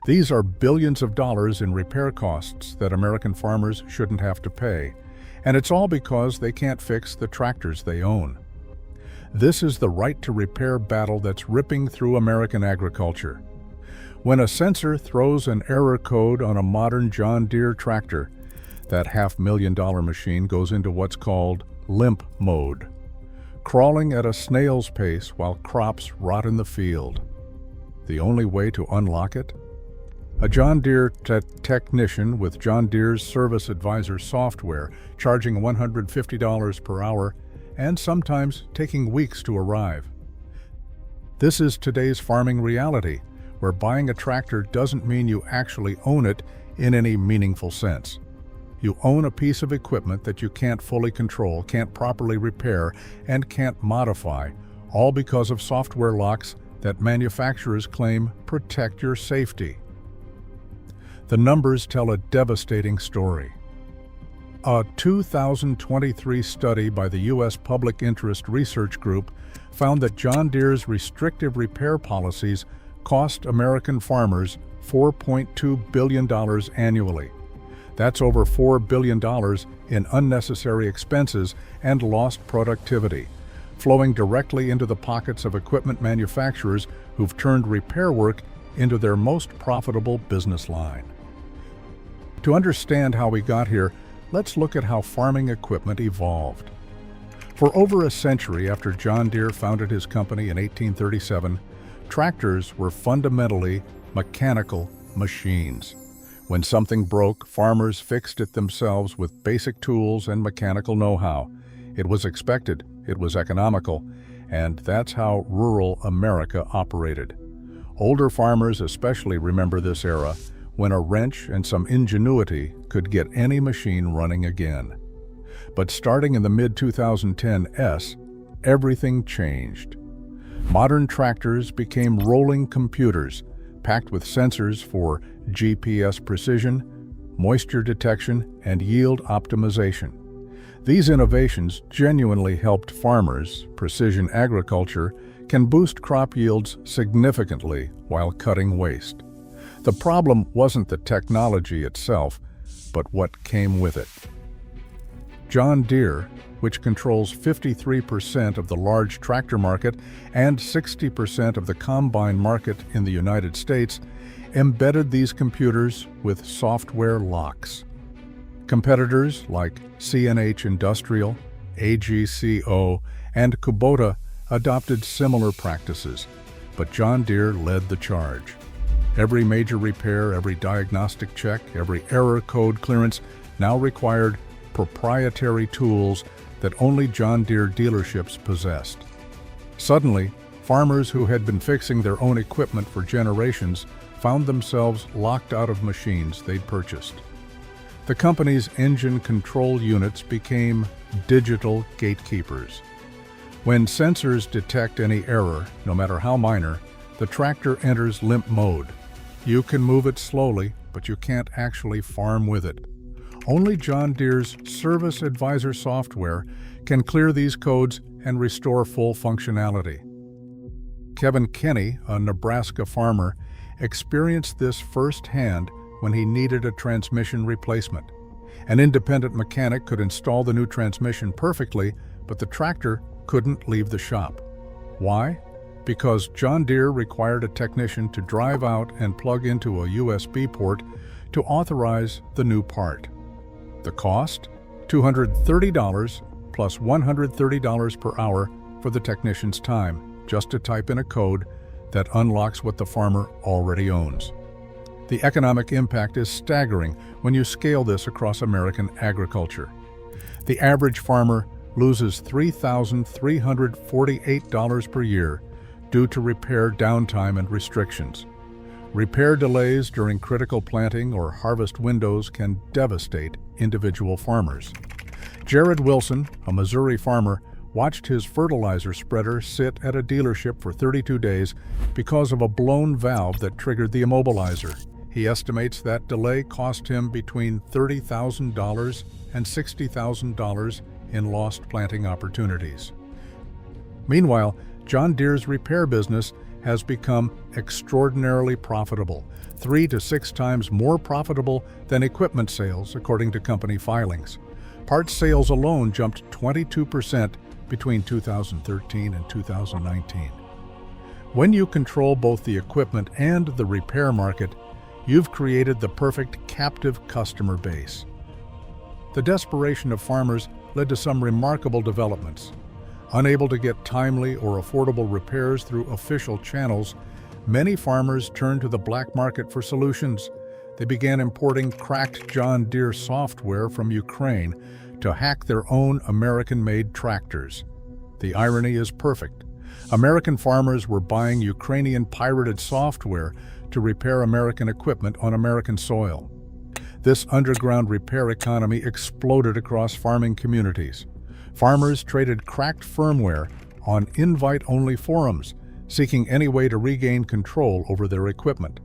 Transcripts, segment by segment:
These are billions of dollars in repair costs that American farmers shouldn't have to pay, and it's all because they can't fix the tractors they own. This is the right to repair battle that's ripping through American agriculture. When a sensor throws an error code on a modern John Deere tractor, that $500,000 machine goes into what's called limp mode, crawling at a snail's pace while crops rot in the field. The only way to unlock it? A John Deere technician with John Deere's Service Advisor software, charging $150 per hour and sometimes taking weeks to arrive. This is today's farming reality, where buying a tractor doesn't mean you actually own it in any meaningful sense. You own a piece of equipment that you can't fully control, can't properly repair, and can't modify, all because of software locks that manufacturers claim protect your safety. The numbers tell a devastating story. A 2023 study by the U.S. Public Interest Research Group found that John Deere's restrictive repair policies cost American farmers $4.2 billion annually. That's over $4 billion in unnecessary expenses and lost productivity, flowing directly into the pockets of equipment manufacturers who've turned repair work into their most profitable business line. To understand how we got here, let's look at how farming equipment evolved. For over a century after John Deere founded his company in 1837, tractors were fundamentally mechanical machines. When something broke, farmers fixed it themselves with basic tools and mechanical know-how. It was expected, it was economical, and that's how rural America operated. Older farmers especially remember this era, when a wrench and some ingenuity could get any machine running again. But starting in the mid-2010s, everything changed. Modern tractors became rolling computers, packed with sensors for GPS precision, moisture detection, and yield optimization. These innovations genuinely helped farmers. Precision agriculture can boost crop yields significantly while cutting waste. The problem wasn't the technology itself, but what came with it. John Deere, which controls 53% of the large tractor market and 60% of the combine market in the United States, embedded these computers with software locks. Competitors like CNH Industrial, AGCO, and Kubota adopted similar practices, but John Deere led the charge. Every major repair, every diagnostic check, every error code clearance now required proprietary tools that only John Deere dealerships possessed. Suddenly, farmers who had been fixing their own equipment for generations found themselves locked out of machines they'd purchased. The company's engine control units became digital gatekeepers. When sensors detect any error, no matter how minor, the tractor enters limp mode. You can move it slowly, but you can't actually farm with it. Only John Deere's Service Advisor software can clear these codes and restore full functionality. Kevin Kinney, a Nebraska farmer, experienced this firsthand when he needed a transmission replacement. An independent mechanic could install the new transmission perfectly, but the tractor couldn't leave the shop. Why? Because John Deere required a technician to drive out and plug into a USB port to authorize the new part. The cost? $230 plus $130 per hour for the technician's time, just to type in a code that unlocks what the farmer already owns. The economic impact is staggering when you scale this across American agriculture. The average farmer loses $3,348 per year due to repair downtime and restrictions. Repair delays during critical planting or harvest windows can devastate individual farmers. Jared Wilson, a Missouri farmer, watched his fertilizer spreader sit at a dealership for 32 days because of a blown valve that triggered the immobilizer. He estimates that delay cost him between $30,000 and $60,000 in lost planting opportunities. Meanwhile, John Deere's repair business has become extraordinarily profitable, 3 to 6 times more profitable than equipment sales, according to company filings. Parts sales alone jumped 22% between 2013 and 2019. When you control both the equipment and the repair market, you've created the perfect captive customer base. The desperation of farmers led to some remarkable developments. Unable to get timely or affordable repairs through official channels, many farmers turned to the black market for solutions. They began importing cracked John Deere software from Ukraine to hack their own American-made tractors. The irony is perfect. American farmers were buying Ukrainian pirated software to repair American equipment on American soil. This underground repair economy exploded across farming communities. Farmers traded cracked firmware on invite-only forums, seeking any way to regain control over their equipment.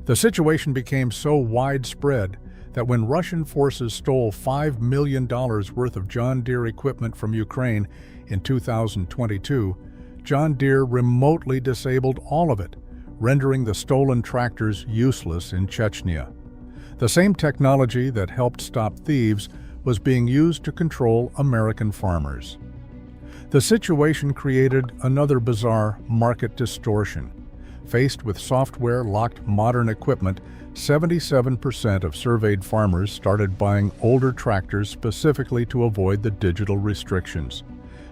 The situation became so widespread that when Russian forces stole $5 million worth of John Deere equipment from Ukraine in 2022, John Deere remotely disabled all of it, rendering the stolen tractors useless in Chechnya. The same technology that helped stop thieves was being used to control American farmers. The situation created another bizarre market distortion. Faced with software-locked modern equipment, 77% of surveyed farmers started buying older tractors specifically to avoid the digital restrictions.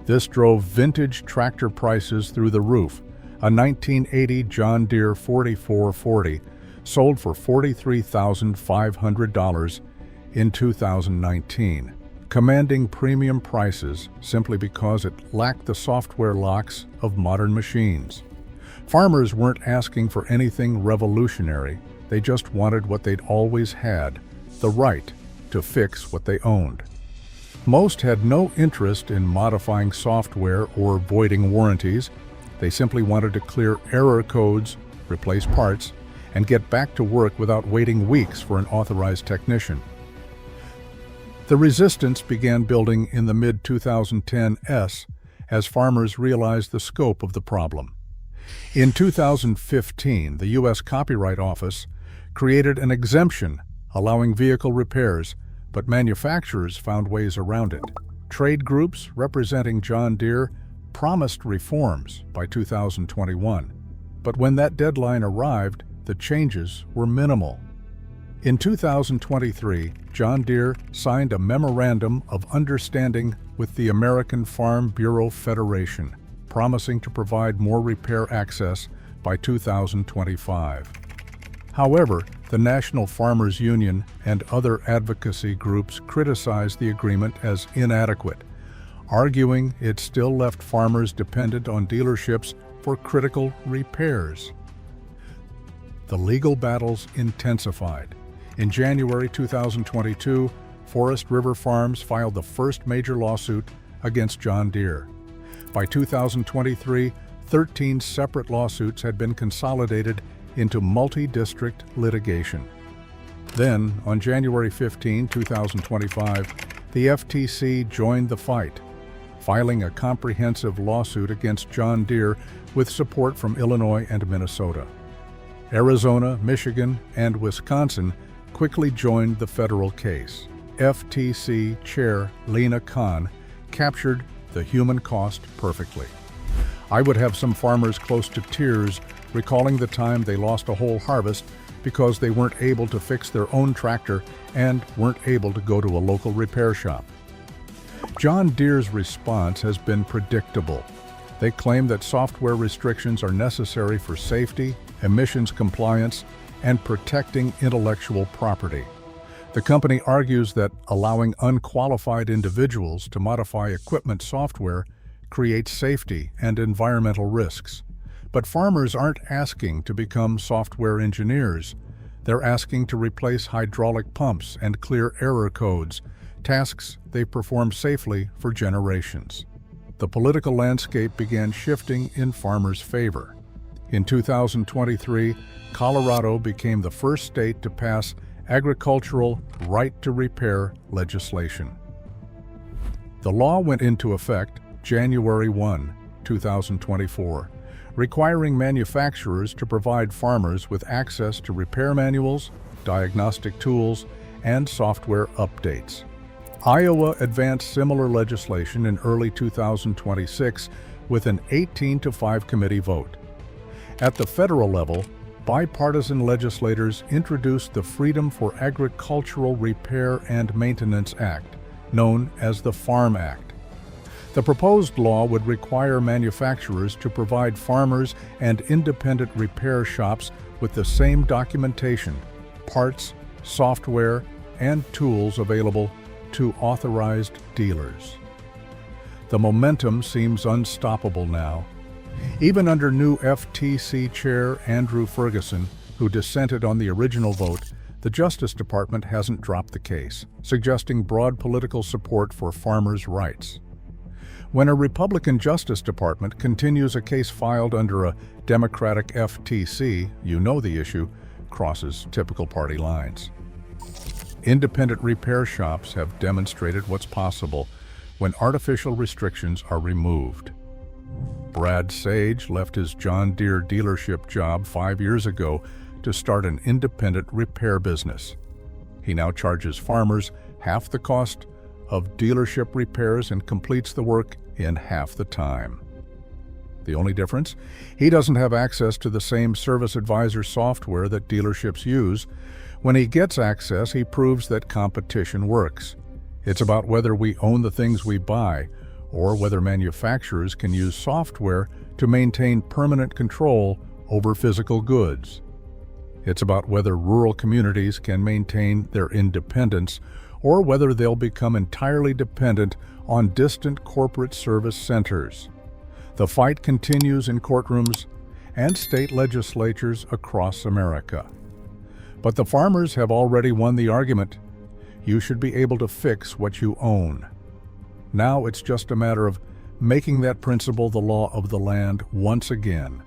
This drove vintage tractor prices through the roof. A 1980 John Deere 4440 sold for $43,500 in 2019, commanding premium prices simply because it lacked the software locks of modern machines. Farmers weren't asking for anything revolutionary, they just wanted what they'd always had, the right to fix what they owned. Most had no interest in modifying software or voiding warranties. They simply wanted to clear error codes, replace parts, and get back to work without waiting weeks for an authorized technician. The resistance began building in the mid-2010s as farmers realized the scope of the problem. In 2015, the U.S. Copyright Office created an exemption allowing vehicle repairs, but manufacturers found ways around it. Trade groups representing John Deere promised reforms by 2021, but when that deadline arrived, the changes were minimal. In 2023, John Deere signed a Memorandum of Understanding with the American Farm Bureau Federation, promising to provide more repair access by 2025. However, the National Farmers Union and other advocacy groups criticized the agreement as inadequate, arguing it still left farmers dependent on dealerships for critical repairs. The legal battles intensified. In January 2022, Forest River Farms filed the first major lawsuit against John Deere. By 2023, 13 separate lawsuits had been consolidated into multi-district litigation. Then, on January 15, 2025, the FTC joined the fight, filing a comprehensive lawsuit against John Deere with support from Illinois and Minnesota. Arizona, Michigan, and Wisconsin quickly joined the federal case. FTC Chair Lena Khan captured the human cost perfectly. I would have some farmers close to tears recalling the time they lost a whole harvest because they weren't able to fix their own tractor and weren't able to go to a local repair shop. John Deere's response has been predictable. They claim that software restrictions are necessary for safety, emissions compliance, and protecting intellectual property. The company argues that allowing unqualified individuals to modify equipment software creates safety and environmental risks. But farmers aren't asking to become software engineers. They're asking to replace hydraulic pumps and clear error codes, tasks they performed safely for generations. The political landscape began shifting in farmers' favor. In 2023, Colorado became the first state to pass agricultural right-to-repair legislation. The law went into effect January 1, 2024, requiring manufacturers to provide farmers with access to repair manuals, diagnostic tools, and software updates. Iowa advanced similar legislation in early 2026 with an 18-5 committee vote. At the federal level, bipartisan legislators introduced the Freedom for Agricultural Repair and Maintenance Act, known as the Farm Act. The proposed law would require manufacturers to provide farmers and independent repair shops with the same documentation, parts, software, and tools available to authorized dealers. The momentum seems unstoppable now. Even under new FTC Chair Andrew Ferguson, who dissented on the original vote, the Justice Department hasn't dropped the case, suggesting broad political support for farmers' rights. When a Republican Justice Department continues a case filed under a Democratic FTC, you know the issue crosses typical party lines. Independent repair shops have demonstrated what's possible when artificial restrictions are removed. Brad Sage left his John Deere dealership job 5 years ago to start an independent repair business. He now charges farmers half the cost of dealership repairs and completes the work in half the time. The only difference? He doesn't have access to the same service advisor software that dealerships use. When he gets access, he proves that competition works. It's about whether we own the things we buy, or whether manufacturers can use software to maintain permanent control over physical goods. It's about whether rural communities can maintain their independence, or whether they'll become entirely dependent on distant corporate service centers. The fight continues in courtrooms and state legislatures across America. But the farmers have already won the argument. You should be able to fix what you own. Now it's just a matter of making that principle the law of the land once again.